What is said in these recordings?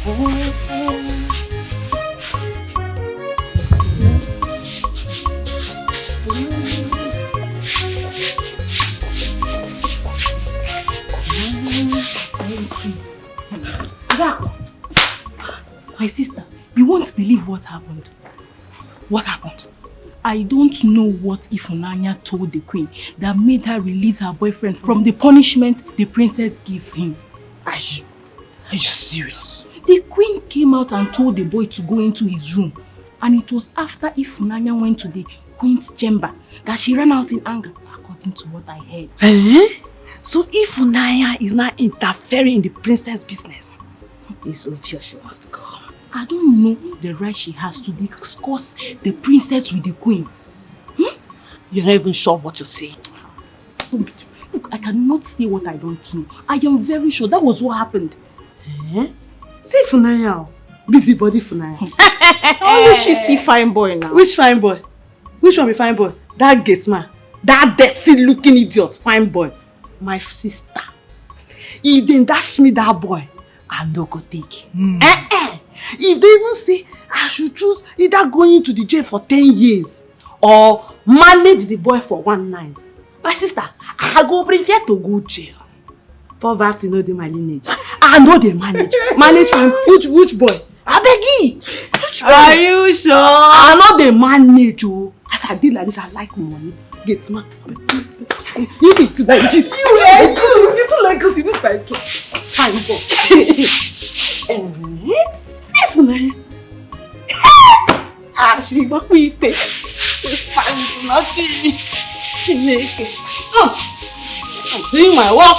My sister, you won't believe what happened. What happened? I don't know what Ifunanya told the queen that made her release her boyfriend from the punishment the princess gave him. Are you serious? The queen came out and told the boy to go into his room. And it was after Ifunanya went to the queen's chamber that she ran out in anger, according to what I heard. So Ifunanya is now interfering in the princess' business. It's obvious she wants to go. I don't know the right she has to discuss the princess with the queen. You're not even sure what you're saying. Look, I cannot say what I don't know. I am very sure that was what happened. Say Funanya. Busybody Funanya. Only she see fine boy now. Which fine boy? Which one be fine boy? That gets man. That dirty looking idiot. Fine boy. My sister. If they dash me that boy, I no go take. If they even say I should choose either going to the jail for 10 years or manage the boy for 1 night. My sister, I go prefer to go jail. Poverty no dey my lineage. I know they manage. Manage from which boy? I beg you. Are you sure? I know they manage. Oh. As I did like this, I like money. Get man. You need to like this. You too like us in this fight. Fine boy. Safe man. Ah, she go quit. Fine, nothing. She make it. I'm doing my work.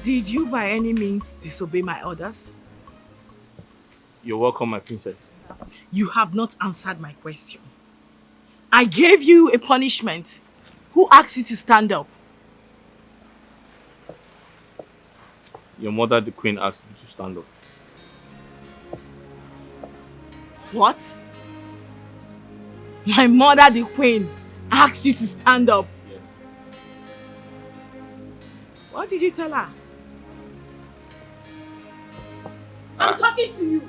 Did you by any means disobey my orders? You're welcome, my princess. You have not answered my question. I gave you a punishment. Who asked you to stand up? Your mother, the queen, asked me to stand up. What? My mother, the queen, asked you to stand up? Yes. What did you tell her? I'm talking to you.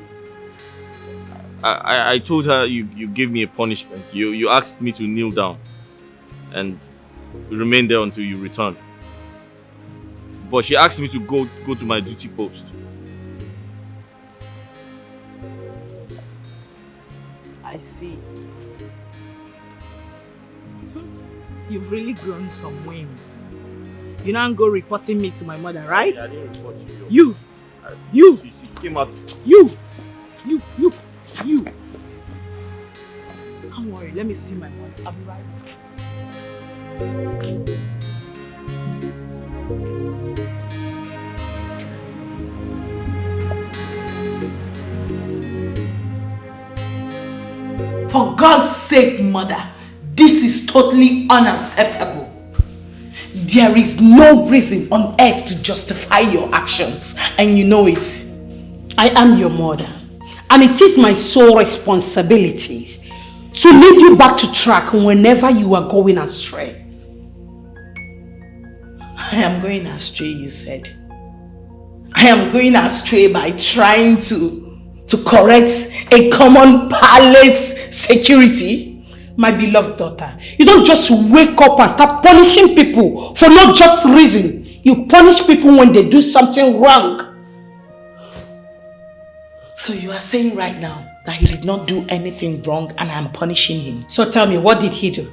I told her you gave me a punishment. You asked me to kneel down and remain there until you returned. But she asked me to go to my duty post. I see. You've really grown some wings. You now go reporting me to my mother, right? Yeah, I didn't report you. You! She came out. You! Don't worry, let me see my mother. I'll be right back. For God's sake, mother, this is totally unacceptable. There is no reason on earth to justify your actions, and you know it. I am your mother, and it is my sole responsibility to lead you back to track whenever you are going astray. I am going astray, you said. I am going astray by trying to correct a common palace security. My beloved daughter, you don't just wake up and start punishing people for no just reason. You punish people when they do something wrong. So you are saying right now that he did not do anything wrong and I'm punishing him. So tell me, what did he do?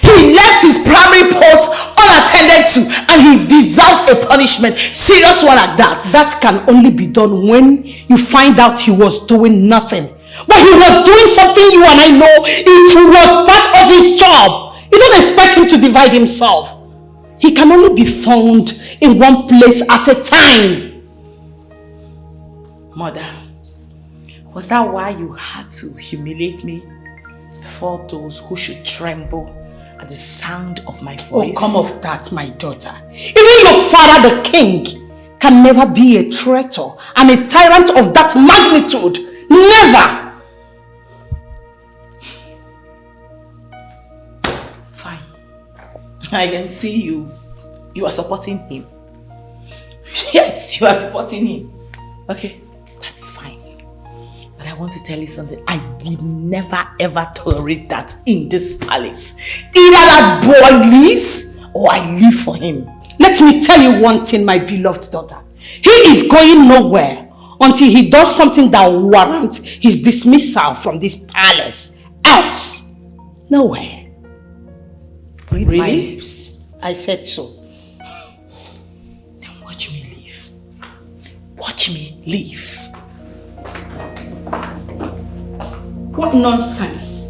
He left his primary post unattended attended to and he deserves a punishment. Serious one like that. That can only be done when you find out he was doing nothing. But he was doing something you and I know it was part of his job. You don't expect him to divide himself. He can only be found in one place at a time. Mother, was that why you had to humiliate me before those who should tremble at the sound of my voice? Oh, come off that, my daughter. Even your father, the king, can never be a traitor and a tyrant of that magnitude. Never! Fine. I can see you. You are supporting him. Yes, you are supporting him. Okay, that's fine. But I want to tell you something. I would never ever tolerate that in this palace. Either that boy leaves or I leave for him. Let me tell you one thing, my beloved daughter. He is going nowhere until he does something that warrants his dismissal from this palace. Else, nowhere. Read Really? my lips. I said so. Then watch me leave. Watch me leave. What nonsense.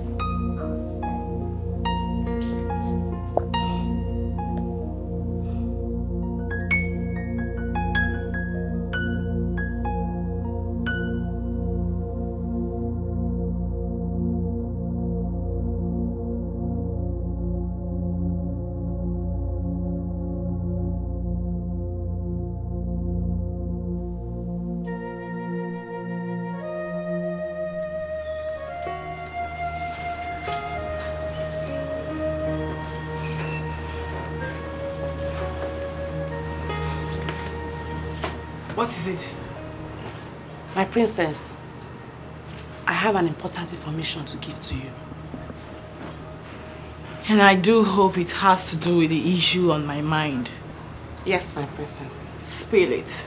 What is it? My princess, I have an important information to give to you. And I do hope it has to do with the issue on my mind. Yes, my princess. Spill it.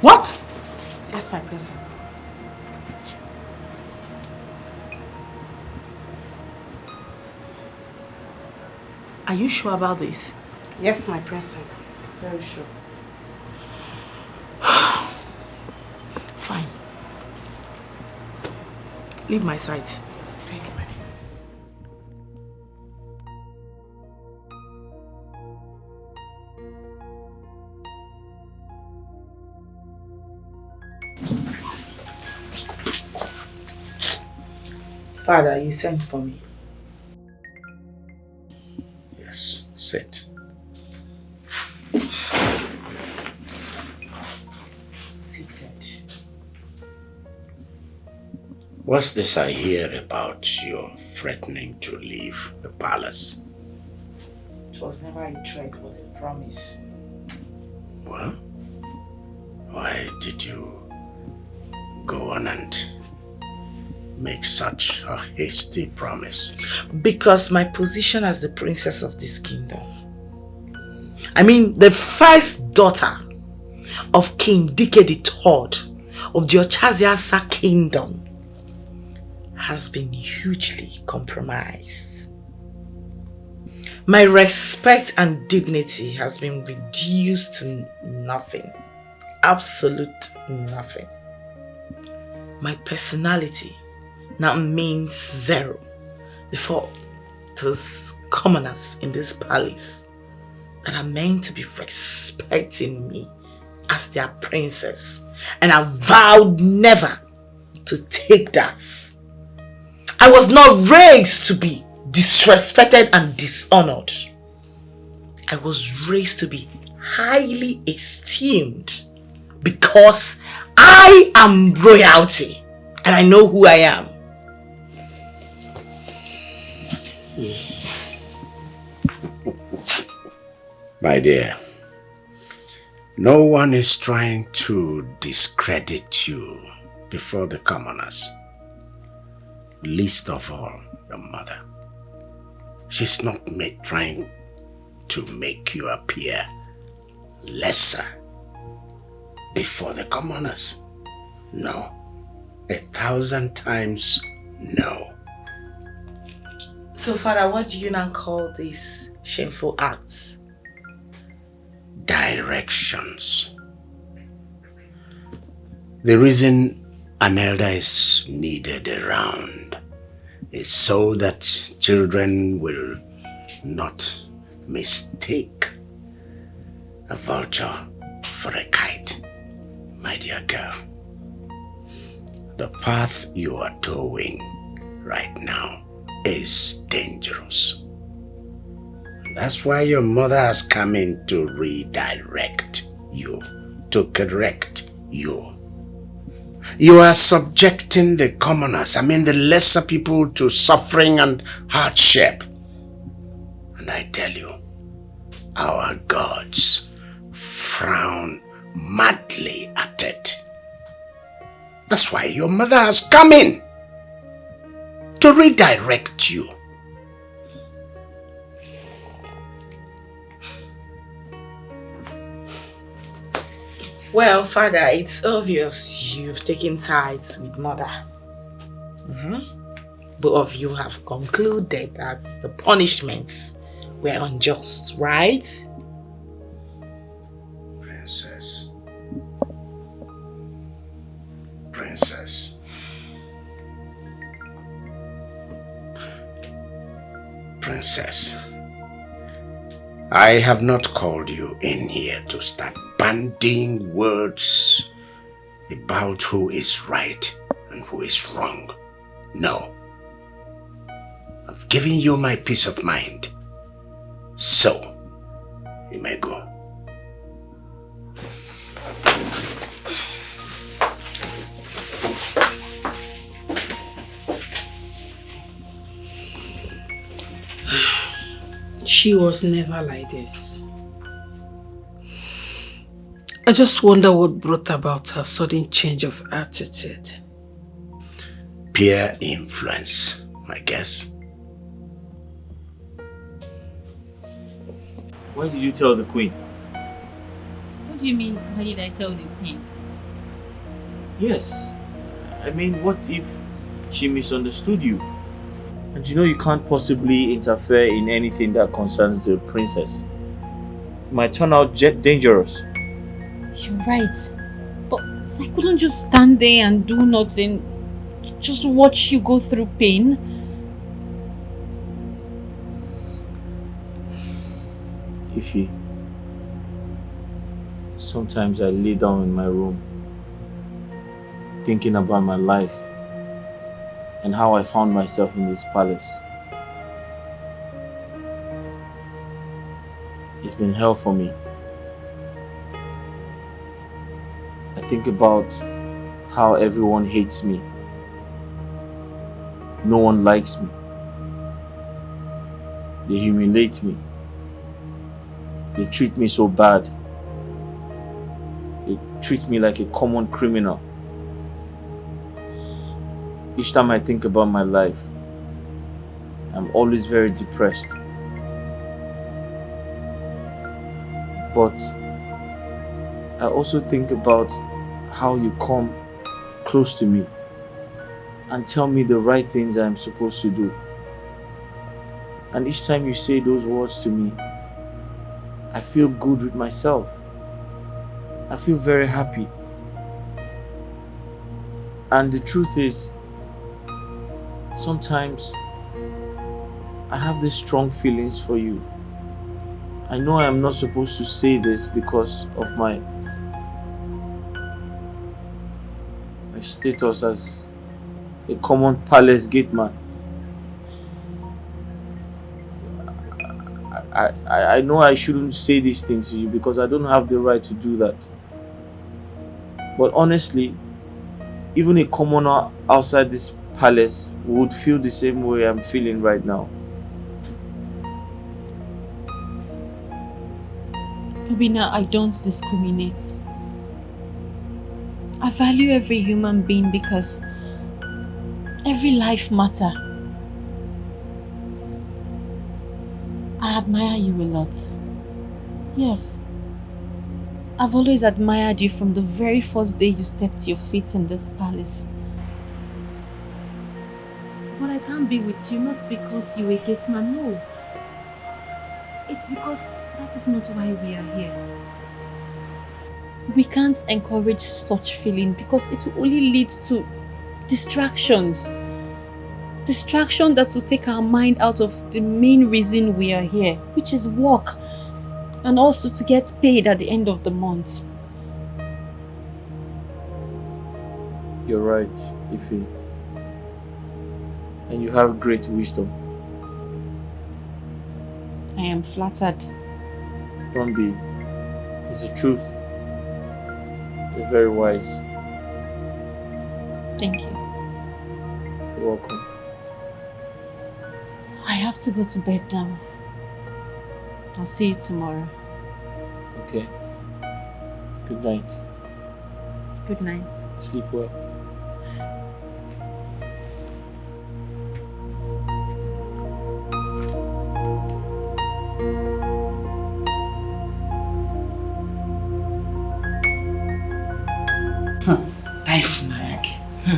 What? Yes, my princess. Are you sure about this? Yes, my princess. Very sure. Fine. Leave my side. Thank you, my princess. Father, you sent for me. Yes, sit. Seated. What's this I hear about your threatening to leave the palace? It was never a threat but a promise. Well, why did you go on and make such a hasty promise? Because my position as the princess of this kingdom, I mean the first daughter of King Dike III of the Ochaziasa kingdom, has been hugely compromised. My respect and dignity has been reduced to nothing. Absolute nothing. My personality now means zero before those commoners in this palace that are meant to be respecting me as their princess, and I vowed never to take that. I was not raised to be disrespected and dishonored. I was raised to be highly esteemed because I am royalty and I know who I am. My dear, no one is trying to discredit you before the commoners. Least of all, your mother. She's not trying to make you appear lesser before the commoners. No. 1,000 times no. So, Father, what do you now call these shameful acts? Directions. The reason an elder is needed around is so that children will not mistake a vulture for a kite, my dear girl. The path you are towing right now is dangerous. That's why your mother has come in to redirect you, to correct you. You are subjecting the commoners, the lesser people, to suffering and hardship. And I tell you, our gods frown madly at it. That's why your mother has come in to redirect you. Well, Father, it's obvious you've taken sides with Mother. Both of you have concluded that the punishments were unjust, right? Princess. Princess, I have not called you in here to start bandying words about who is right and who is wrong. No. I've given you my peace of mind. So, you may go. She was never like this. I just wonder what brought about her sudden change of attitude. Peer influence, I guess. Why did you tell the queen? What do you mean, why did I tell the queen? Yes. What if she misunderstood you? And you can't possibly interfere in anything that concerns the princess. It might turn out dangerous. You're right. But I couldn't just stand there and do nothing. Just watch you go through pain. Ify, sometimes I lay down in my room thinking about my life and how I found myself in this palace. It's been hell for me. I think about how everyone hates me. No one likes me. They humiliate me. They treat me so bad. They treat me like a common criminal. Each time I think about my life, I'm always very depressed. But I also think about how you come close to me and tell me the right things I'm supposed to do. And each time you say those words to me, I feel good with myself. I feel very happy. And the truth is, sometimes I have these strong feelings for you. I know I am not supposed to say this because of my status as a common palace gate man. I know I shouldn't say these things to you because I don't have the right to do that. But honestly, even a commoner outside this palace would feel the same way I'm feeling right now. Obina, I don't discriminate. I value every human being because every life matters. I admire you a lot. Yes. I've always admired you from the very first day you stepped your feet in this palace. But I can't be with you not because you're a gate man, no. It's because that is not why we are here. We can't encourage such feeling because it will only lead to distractions. Distraction that will take our mind out of the main reason we are here, which is work. And also to get paid at the end of the month. You're right, Ify. And you have great wisdom. I am flattered. Don't be. It's the truth. You're very wise. Thank you. You're welcome. I have to go to bed now. I'll see you tomorrow. Okay. Good night. Good night. Sleep well.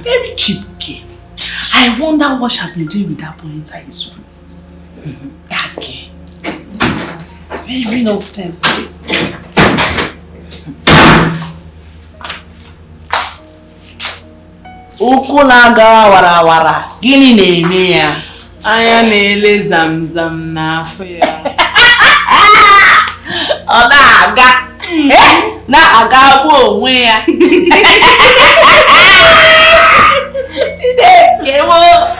Very cheap girl. I wonder what she has been doing with that boy inside his room. That girl. Very nonsense. Ụkwụ na-aga warawara, gịnị na-eme ya? Anya na-ele zamzam n'afọ ya. Ọ na-aga. Na-aga bụ onwe ya. Cái mơ.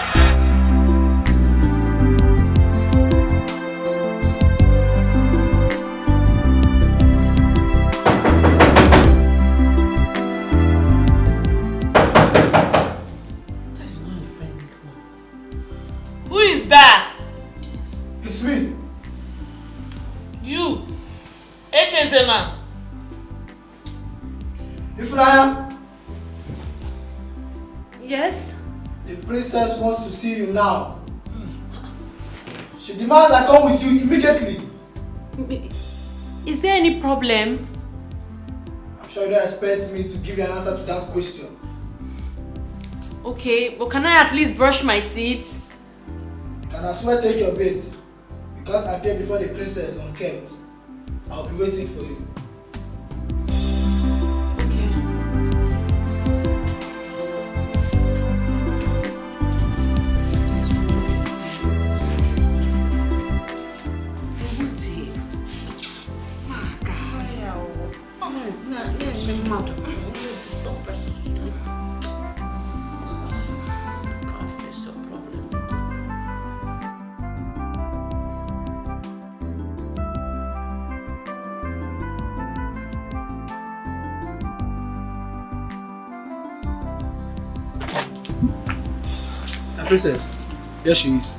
Who is that? It's me. You, Echezema. Ifraya. Yes? The princess wants to see you now. She demands I come with you immediately. Is there any problem? I'm sure you don't expect me to give you an answer to that question. Okay, but can I at least brush my teeth? You can as well take your bait. You can't appear before the princess unkempt. I'll be waiting for you. Princess, here she is.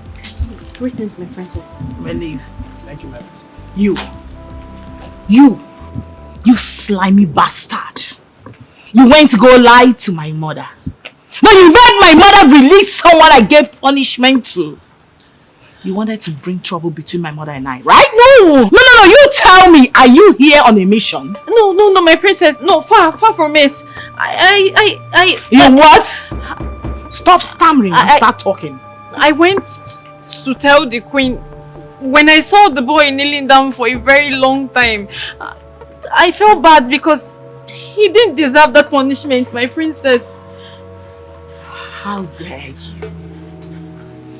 Greetings, my princess. My leave. Thank you, my princess. You slimy bastard. You went to go lie to my mother. No, you made my mother release someone I gave punishment to. You wanted to bring trouble between my mother and I, right? No, you tell me, are you here on a mission? No, my princess. No, far from it. You what? Stop stammering and start talking. I went to tell the queen when I saw the boy kneeling down for a very long time. I felt bad because he didn't deserve that punishment, my princess. How dare you?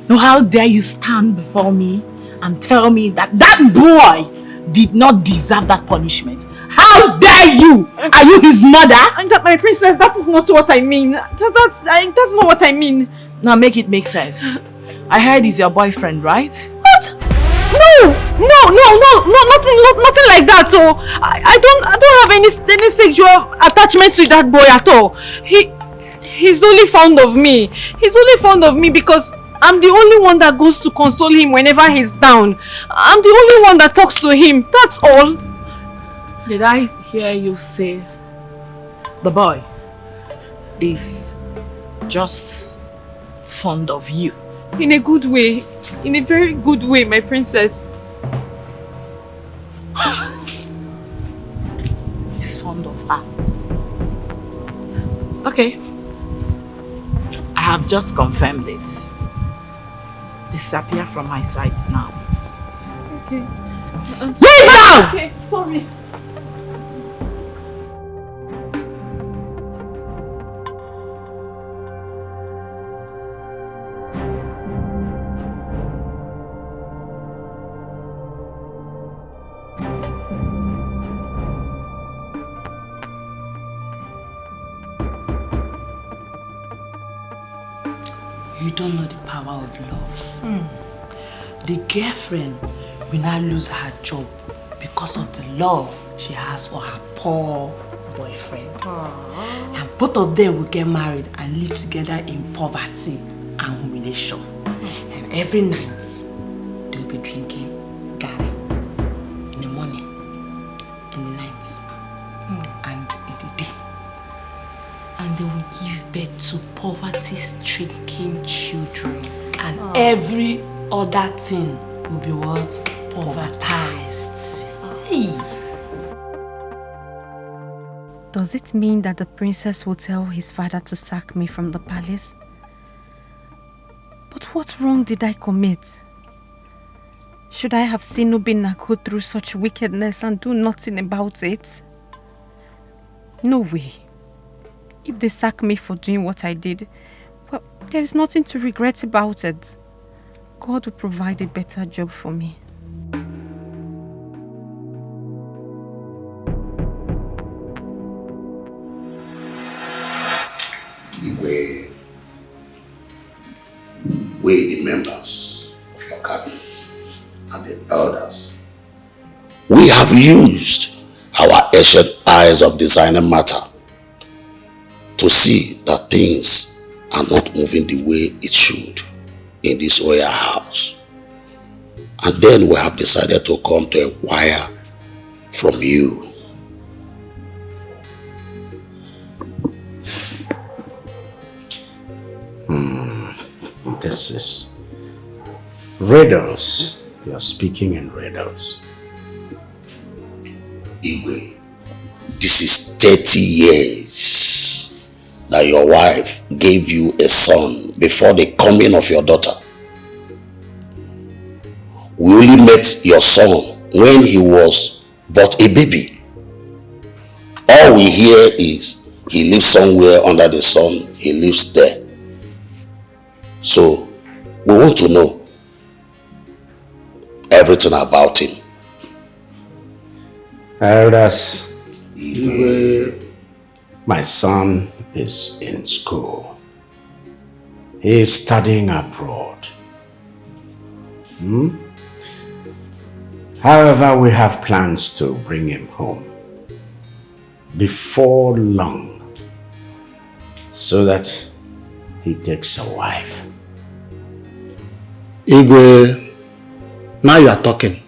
No, how dare you stand before me and tell me that that boy did not deserve that punishment? How dare you? Are you his mother? My princess, that is not what I mean. That's not what I mean. Now make it make sense. I heard he's your boyfriend, right? What? No, nothing like that. So I don't have any sexual attachments with that boy at all. He's only fond of me. He's only fond of me because I'm the only one that goes to console him whenever he's down. I'm the only one that talks to him. That's all. Did I hear you say the boy is just fond of you? In a good way. In a very good way, my princess. He's Okay. I have just confirmed this. Disappear from my sight now. Okay. Leave now! Okay, sorry. You don't know the power of love. The girlfriend will now lose her job because of the love she has for her poor boyfriend. And both of them will get married and live together in poverty and humiliation. And every night, they will be drinking gari in the morning, in the night, and in the day. And they will give birth to poverty-stricken children. And every other thing will be what? Povertized. Hey. Does it mean that the princess will tell his father to sack me from the palace? But what wrong did I commit? Should I have seen Obinna go through such wickedness and do nothing about it? No way. If they sack me for doing what I did, well, there is nothing to regret about it. God will provide a better job for me. We, the members of your cabinet and the elders, we have used our ancient eyes of designing matter to see that things are not moving the way it should in this royal house. And then we have decided to come to inquire from you. This is riddles. You're speaking in riddles. Igwe, this is 30 years that your wife gave you a son before the coming of your daughter. We only met your son when he was but a baby. All we hear is he lives somewhere under the sun, he lives there. So, we want to know everything about him. Elders, my son is in school. He is studying abroad. However, we have plans to bring him home before long so that he takes a wife. Igwe, now you are talking.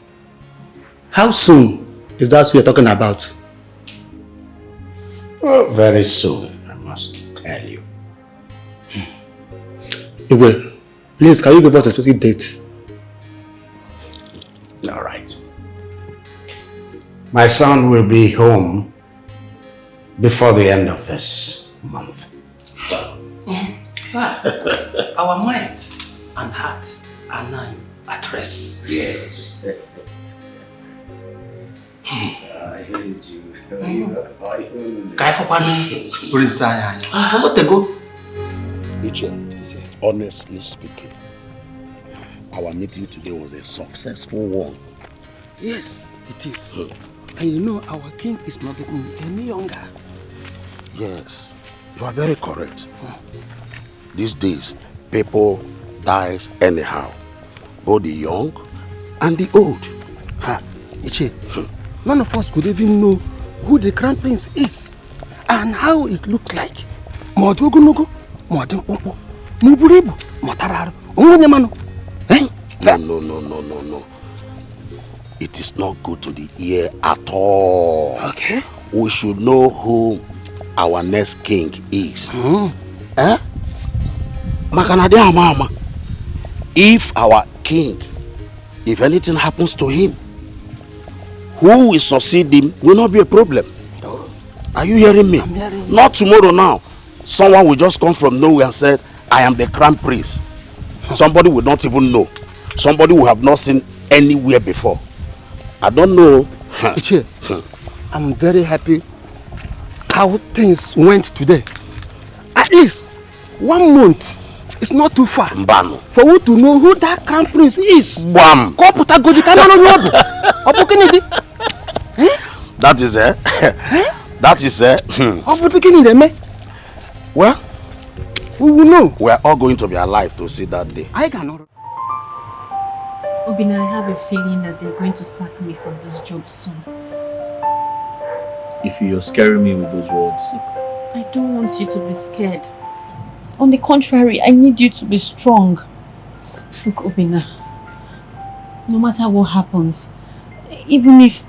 How soon is that you're talking about? Well, very soon, I must tell you. Igwe, please, can you give us a specific date? All right. My son will be home before the end of this month. Our mind and heart are now at rest. Yes. I hate you. What they go? Honestly speaking, our meeting today was a successful one. Yes, it is. And you know, our king is not getting any younger. Yes, you are very correct. These days, people dies anyhow, both the young and the old. Iche, none of us could even know who the crown prince is and how it looks like. No. It is not good to the ear at all. Okay. We should know who our next king is. If our king, if anything happens to him, who will succeed him will not be a problem. Are you hearing me? I'm hearing you. Not tomorrow now. someone will just come from nowhere and say, I am the crown prince. Somebody will not even know. Somebody will have not seen anywhere before. I don't know. Ichie, I'm very happy how things went today. At least 1 month is not too far for you to know who that crown prince is. Bam! That is that is well, we will know. We are all going to be alive to see that day. I cannot. Obina, I have a feeling that they're going to sack me from this job soon. If you're scaring me with those words. I don't want you to be scared. On the contrary, I need you to be strong. Look, Obina, no matter what happens, even if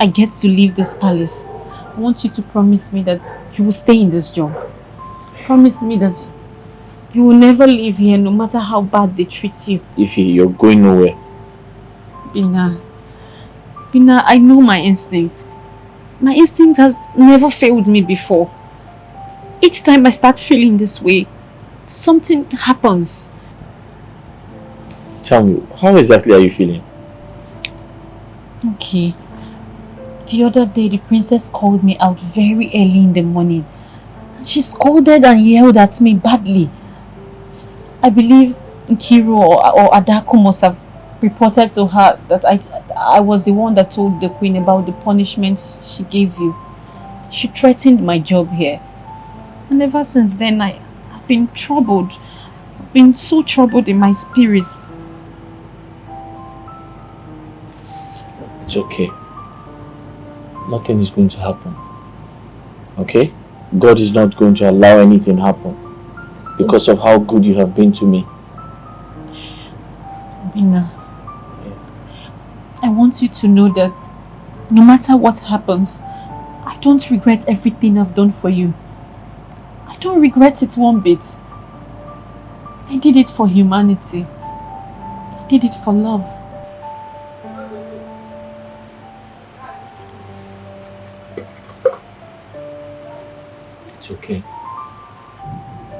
I get to leave this palace, I want you to promise me that you will stay in this job. Promise me that you will never leave here no matter how bad they treat you. Ify, you're going nowhere. Bina, I know my instinct. My instinct has never failed me before. Each time I start feeling this way, something happens. Tell me, how exactly are you feeling? Okay. The other day, the princess called me out very early in the morning. She scolded and yelled at me badly. I believe Nkiru or Adako must have reported to her that I was the one that told the queen about the punishment she gave you. She threatened my job here. And ever since then, I've been troubled. I've been so troubled in my spirit. It's okay. Nothing is going to happen. Okay? God is not going to allow anything to happen because of how good you have been to me. Bina, I want you to know that no matter what happens, I don't regret everything I've done for you. I don't regret it one bit. I did it for humanity. I did it for love. It's okay.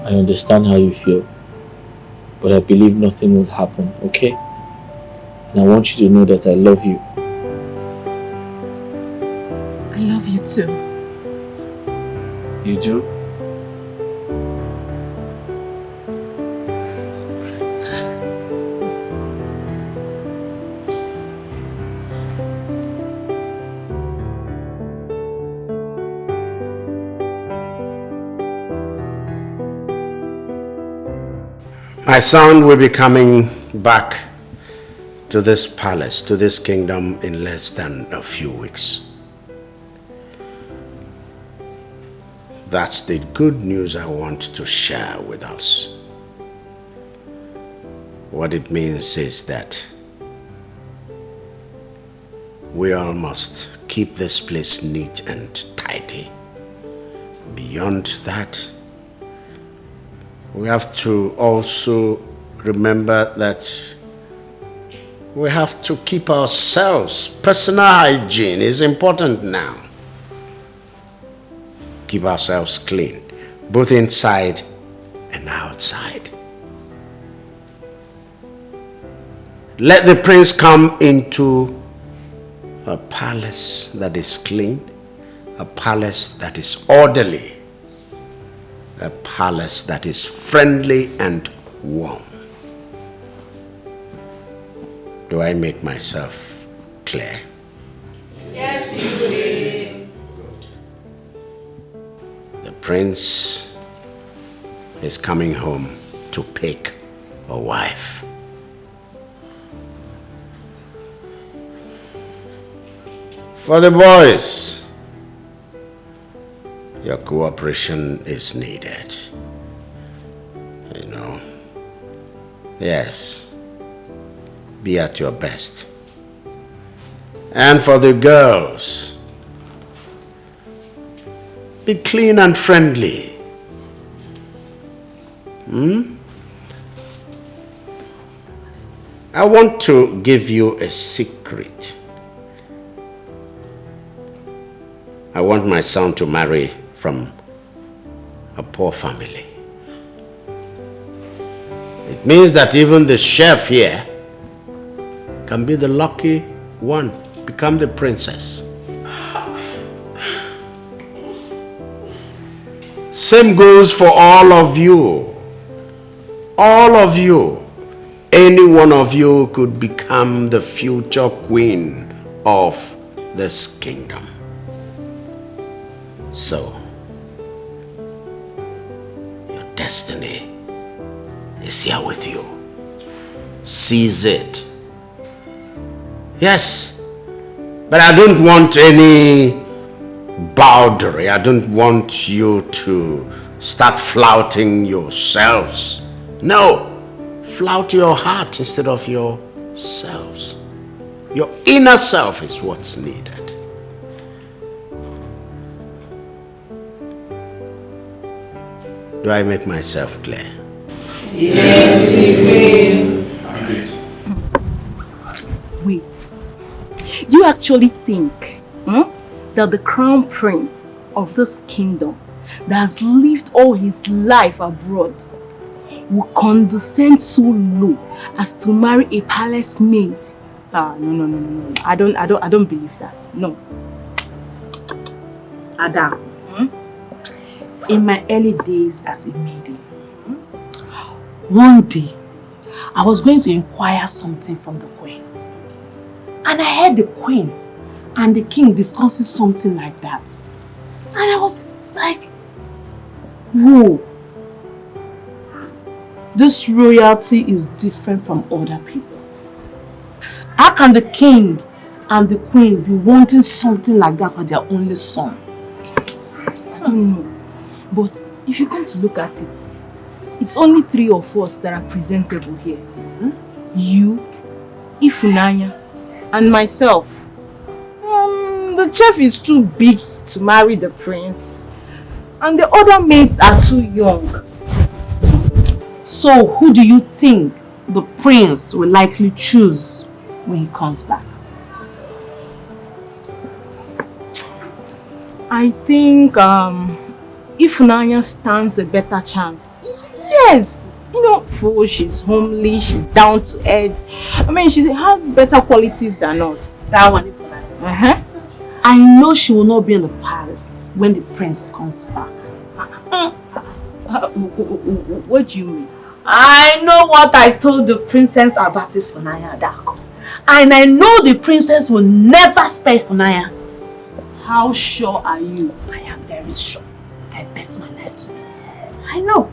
I understand how you feel, but I believe nothing will happen, okay? And I want you to know that I love you. I love you too. You do? My son will be coming back to this palace, to this kingdom in less than a few weeks. That's the good news I want to share with us. What it means is that we all must keep this place neat and tidy. Beyond that, we have to also remember that we have to keep ourselves. Personal hygiene is important now. Keep ourselves clean, both inside and outside. Let the prince come into a palace that is clean, a palace that is orderly, a palace that is friendly and warm. Do I make myself clear? Yes, you will. Good. The prince is coming home to pick a wife. For the boys, your cooperation is needed. You know. Yes. Be at your best. And for the girls, be clean and friendly. I want to give you a secret. I want my son to marry from a poor family. It means that even the chef here can be the lucky one, become the princess. Same goes for all of you. All of you. Any one of you could become the future queen of this kingdom. So, your destiny is here with you. Seize it. Yes, but I don't want any bowdlery. I don't want you to start flouting yourselves. No, flout your heart instead of yourselves. Your inner self is what's needed. Do I make myself clear? Yes, you will. Wait. Do you actually think that the crown prince of this kingdom that has lived all his life abroad will condescend so low as to marry a palace maid? No. I don't believe that. No. Ada, in my early days as a maiden, one day I was going to inquire something from the queen. And I heard the queen and the king discussing something like that. And I was like, whoa. This royalty is different from other people. How can the king and the queen be wanting something like that for their only son? I don't know. But if you come to look at it, it's only 3 of us that are presentable here. You, Ifunanya, and myself. The chef is too big to marry the prince. And the other maids are too young. So who do you think the prince will likely choose when he comes back? I think Ifunanya stands a better chance. Yes! You know, for she's homely, she's down to earth. I mean, she has better qualities than us. That one, Ifunanya. I know she will not be in the palace when the prince comes back. What do you mean? I know what I told the princess about Ifunanya Adako. And I know the princess will never spare Ifunanya. How sure are you? I am very sure. I bet my life to it. I know.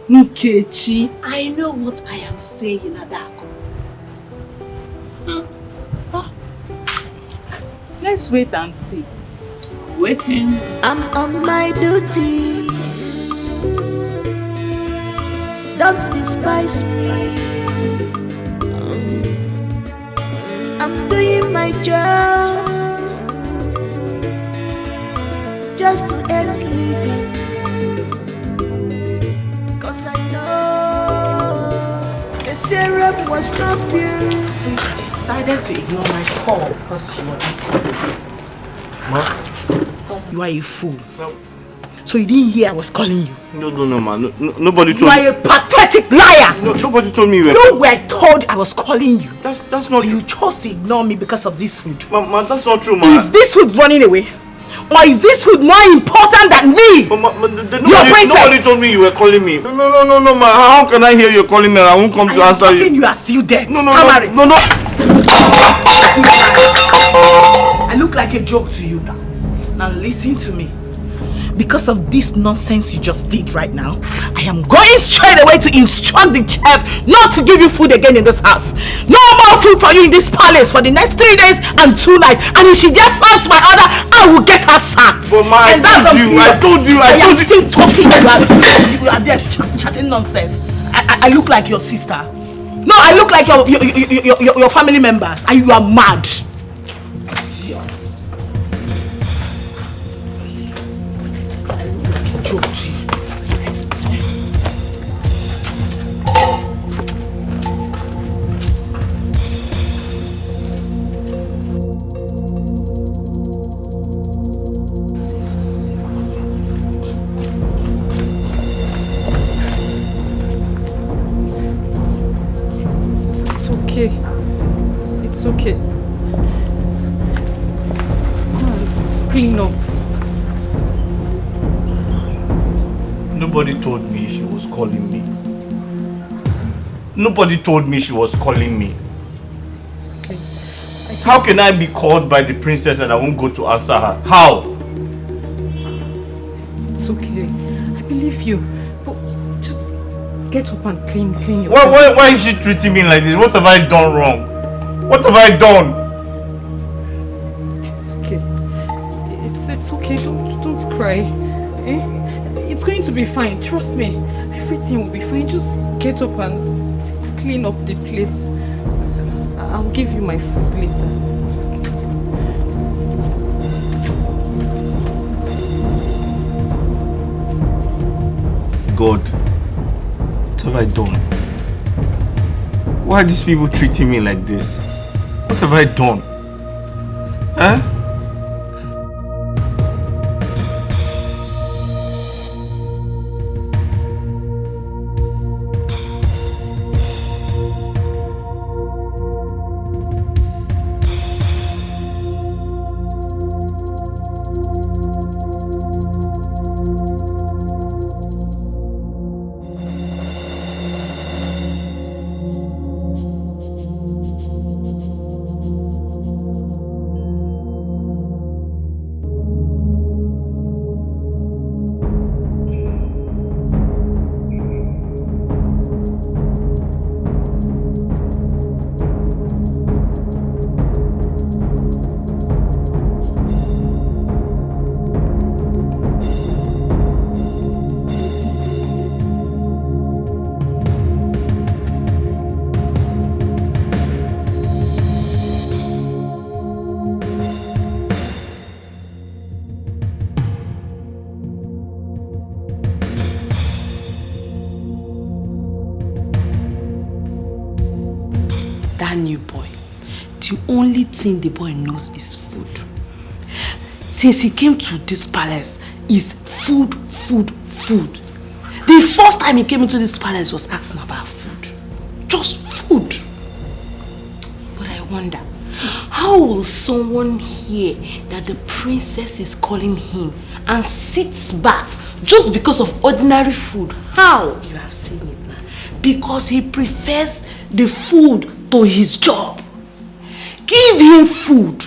Nkechi, I know what I am saying, Adako. Let's wait and see. Waiting. I'm on my duty. Don't despise me. I'm doing my job just to earn living. Cause I know the syrup was not pure. I decided to ignore my call because you were not. Ma? You are a fool. No. So you didn't hear I was calling you? No, man. Nobody told me. You are a pathetic liar! No, nobody told me you were... You were told I was calling you. That's not true. You chose to ignore me because of this food. Man, that's not true, man. Is this food running away? Or is this food more important than me? Nobody told me you were calling me. No, man. How can I hear you calling me and I won't come to answer you? You are still dead. No. I look like a joke to you now. Now listen to me. Because of this nonsense you just did right now, I am going straight away to instruct the chef not to give you food again in this house. No more food for you in this palace for the next 3 days and 2 nights. And if she just fails my order, I will get her sacked. But ma, I told you. I am still talking. You are there chatting nonsense. I look like your sister. No, I look like your family members, and you are mad. Joke to you. okay. It's okay. Come on, clean up. Nobody told me she was calling me. Nobody told me she was calling me. It's okay. How can I be called by the princess and I won't go to answer her? How? It's okay. I believe you. But just get up and clean your Why is she treating me like this? What have I done wrong? What have I done? It's okay. It's okay. Don't cry. Eh? It's going to be fine. Trust me. Everything will be fine. Just get up and clean up the place. I'll give you my food later. God, what have I done? Why are these people treating me like this? What have I done? Huh? That new boy, the only thing the boy knows is food. Since he came to this palace, is food. The first time he came into this palace was asking about food. Just food. But I wonder, how will someone hear that the princess is calling him and sits back just because of ordinary food? How? You have seen it now. Because he prefers the food to his job. Give him food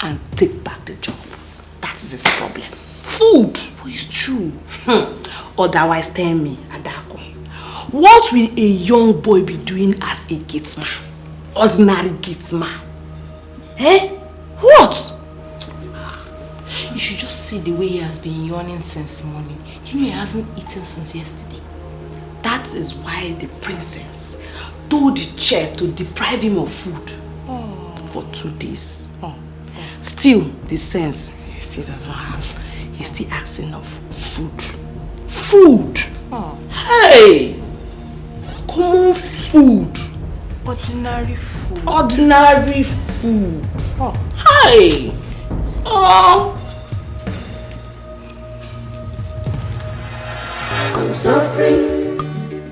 and take back the job. That is his problem. Food. It's true. Otherwise, tell me, Adako, what will a young boy be doing as a gatesman? Ordinary gatesman. Eh? What? You should just see the way he has been yawning since morning. You know he hasn't eaten since yesterday. That is why the princess told the chef to deprive him of food for 2 days. Still, the sense he still doesn't have. He's still asking of food. Food! Hey! Common food. Ordinary food. Ordinary food. Hey! I'm suffering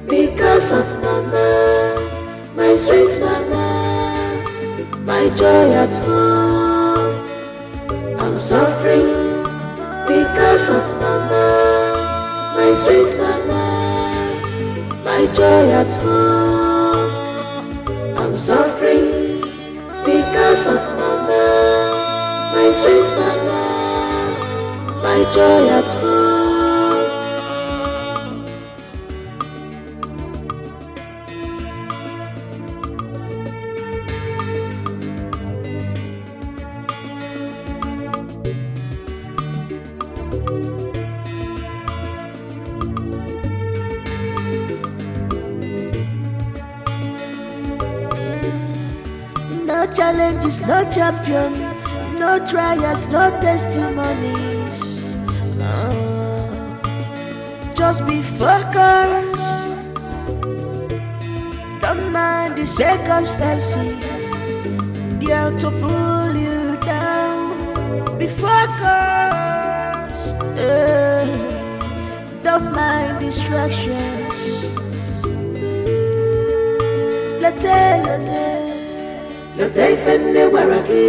because of mama, my sweet mama, my joy at home. I'm suffering because of mama, my sweet mama, my joy at home. I'm suffering because of mama, my sweet mama, my joy at home. No challenges, no champion, no trials, no testimonies. Just be focused. Don't mind the circumstances. They are to pull you down. Be focused. Don't mind distractions. Lotte fenne waragi.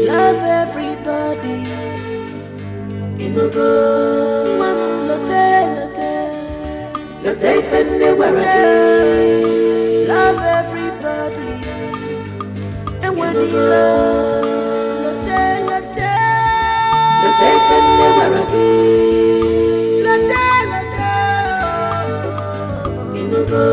Love everybody. Inugo. Lotte fenne waragi. Love everybody. And when you love, Lotte fenne waragi. Inugo.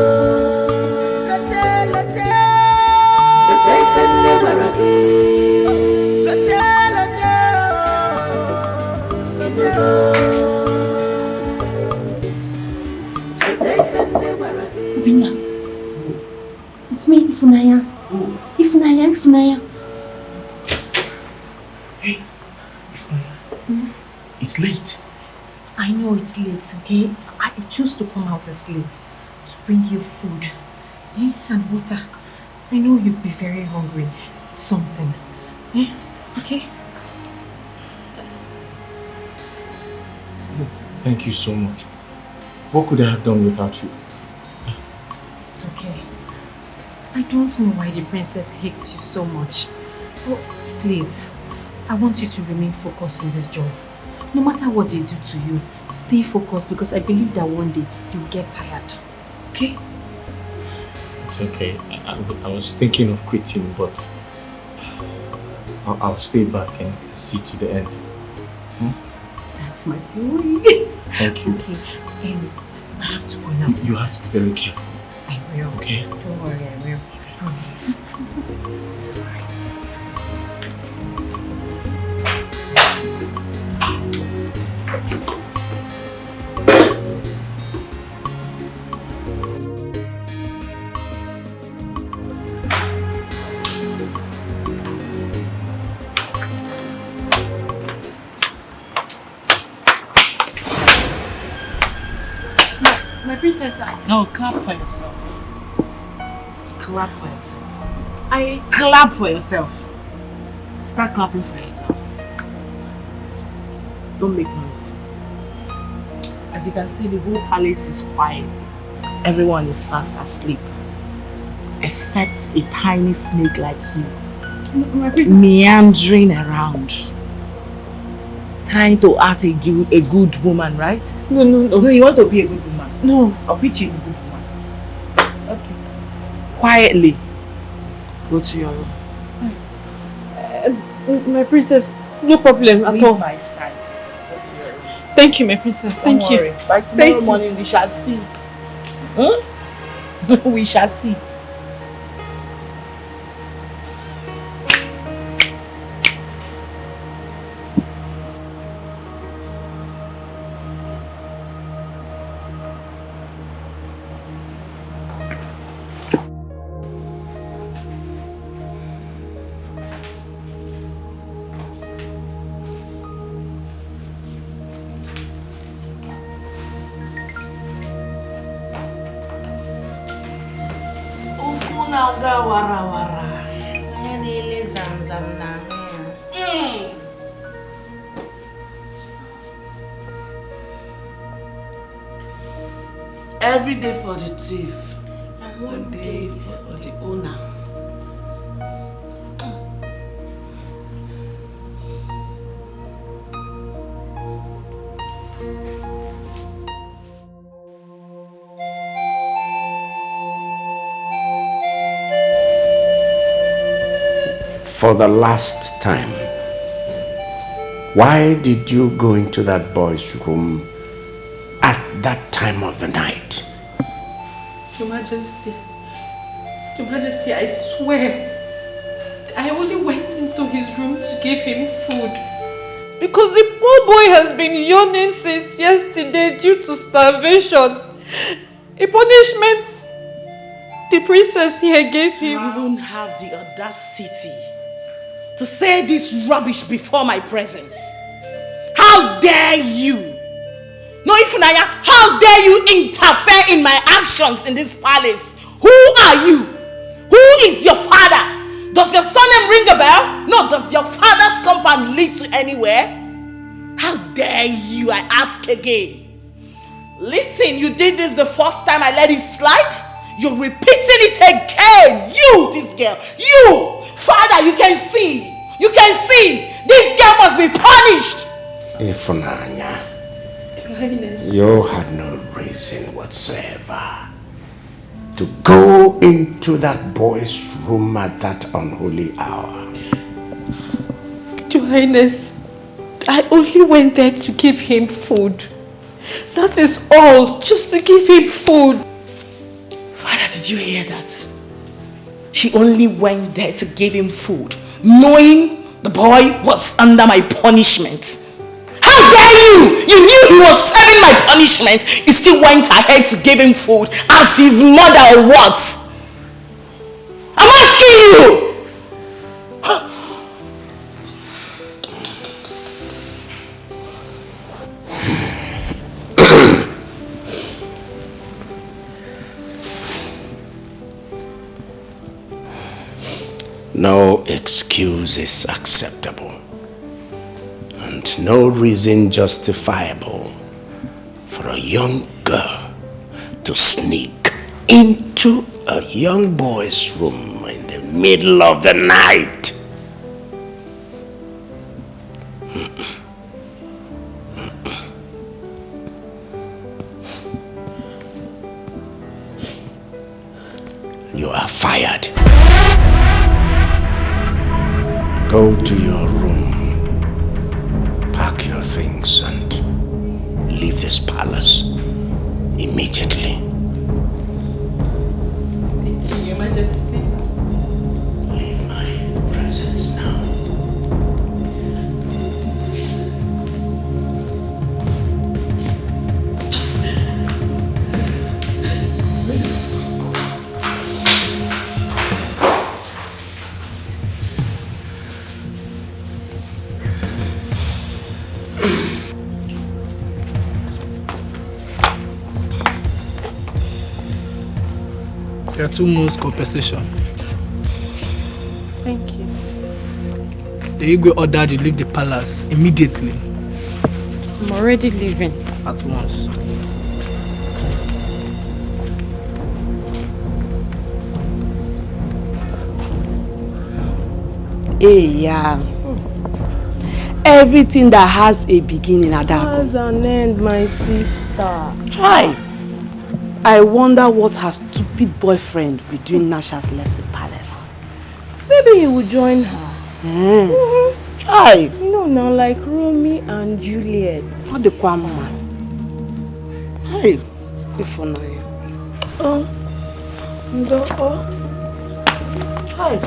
Bina, it's me, Ifunaya. Ifunaya. Hey, Ifunaya. It's late. I know it's late, okay? I chose to come out as late to bring you food and water. I know you'll be very hungry. Something. Okay? Thank you so much. What could I have done without you? It's okay. I don't know why the princess hates you so much. But please, I want you to remain focused in this job. No matter what they do to you, stay focused because I believe that one day you'll get tired. Okay? It's okay. I was thinking of quitting, but I'll stay back and see to the end. That's my boy. Thank you. Okay, I have to go now. You have to be very careful. I will. Okay? Don't worry, I will. I promise. My princess, no, clap for yourself. Clap for yourself. Clap for yourself. Start clapping for yourself. Don't make noise. As you can see, the whole palace is quiet. Everyone is fast asleep. Except a tiny snake like you. My princess, meandering around. Trying to act a good woman, right? No, you want to be a good woman. No. I'll pitch you a good woman. Okay. Quietly. Go to your room. My princess, no problem at all. My sides. Go to your room. Thank you, my princess. Thank you. Worry. By tomorrow morning, we shall see. We shall see. Every day for the thief, and one day is for the owner. For the last time, why did you go into that boy's room at that time of the night? Your Majesty, I swear, I only went into his room to give him food. Because the poor boy has been yawning since yesterday due to starvation. A punishment the princess here gave him. You even have the audacity to say this rubbish before my presence. How dare you? No, Ifunaya, how dare you interfere in my actions in this palace? Who are you? Who is your father? Does your surname ring a bell? No, does your father's compound lead to anywhere? How dare you, I ask again. Listen, you did this the first time I let it slide. You're repeating it again. You, this girl. You! Father, you can see. You can see. This girl must be punished. Ifunanya, you had no reason whatsoever to go into that boy's room at that unholy hour. Your Highness, I only went there to give him food. That is all, just to give him food. Father, did you hear that? She only went there to give him food, knowing the boy was under my punishment. How dare you! You knew he was serving my punishment. You still went ahead to give him food as his mother or what? I'm asking you! No excuse is acceptable, and no reason justifiable for a young girl to sneak into a young boy's room in the middle of the night. You are fired. Go to your room, pack your things, and leave this palace immediately. Thank you, Your Majesty. Leave my presence now. There are 2 months compensation. Thank you. The Igwe ordered you leave the palace immediately. I'm already leaving. At once. Hey, yeah. Everything that has a beginning, Adako. Has an end, my sister. Try. I wonder what her stupid boyfriend will do now she has left the palace. Maybe he will join her. Try. You know now, like Romeo and Juliet. What the mama? Hey, if for now. Try.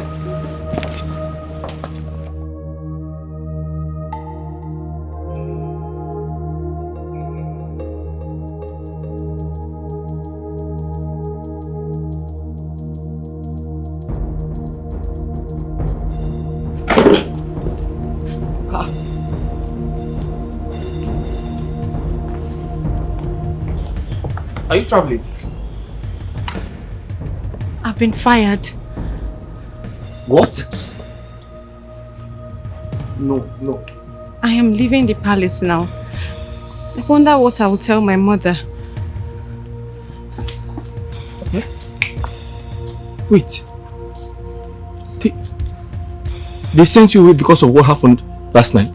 Are you traveling? I've been fired. What? No. I am leaving the palace now. I wonder what I will tell my mother. Wait. They sent you away because of what happened last night?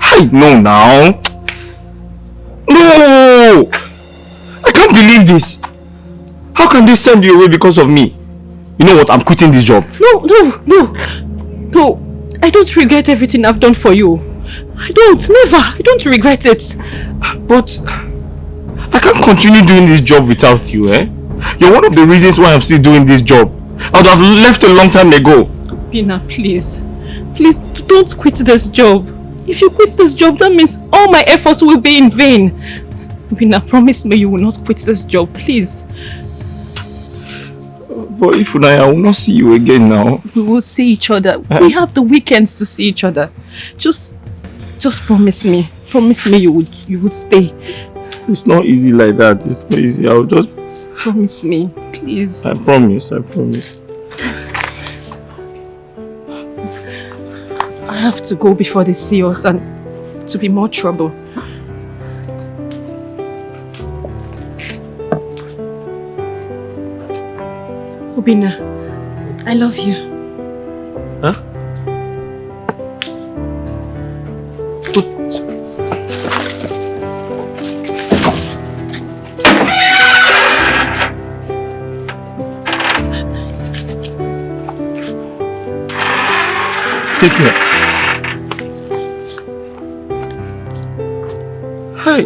I know now. No! I can't believe this. How can they send you away because of me? You know what? I'm quitting this job. No. I don't regret everything I've done for you. I don't regret it. But I can't continue doing this job without you, eh? You're one of the reasons why I'm still doing this job. I would have left a long time ago. Pina, please. Please don't quit this job. If you quit this job, that means all my efforts will be in vain. Pina, promise me you will not quit this job, please. But if I will not see you again now. We will see each other. We have the weekends to see each other. Just promise me. Promise me you would stay. It's not easy like that. It's not easy. I'll just... Promise me, please. I promise. I have to go before they see us and to be more trouble. Obina, I love you. Huh? Stay here. Hey.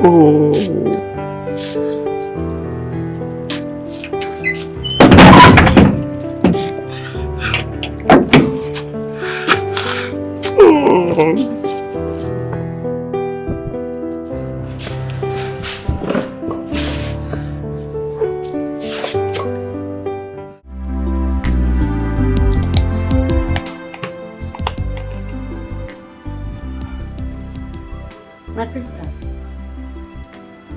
Oh. My princess,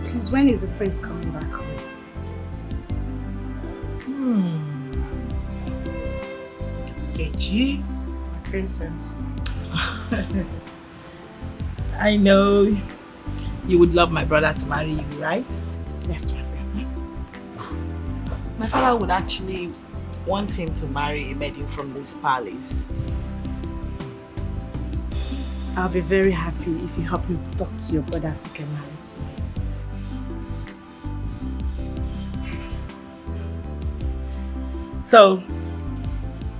please, when is the prince coming back home? Edochie? My princess. I know you would love my brother to marry you, right? Yes, my princess. My father would actually want him to marry a maiden from this palace. I'll be very happy if you help me talk to your brother to get married to me. So,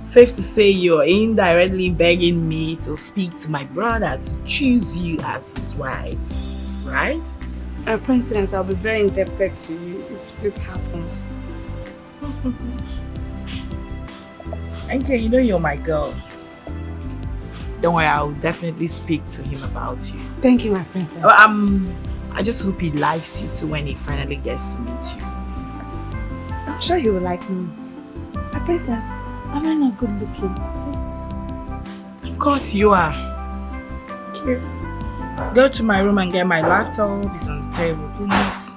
safe to say you're indirectly begging me to speak to my brother to choose you as his wife, right? Princess, I'll be very indebted to you if this happens. Okay, you know you're my girl. Don't worry, I'll definitely speak to him about you. Thank you, my princess. I just hope he likes you too when he finally gets to meet you. I'm sure he will like me. My princess, am I not good looking? Of course you are. Thank you. Go to my room and get my laptop. It's on the table, please.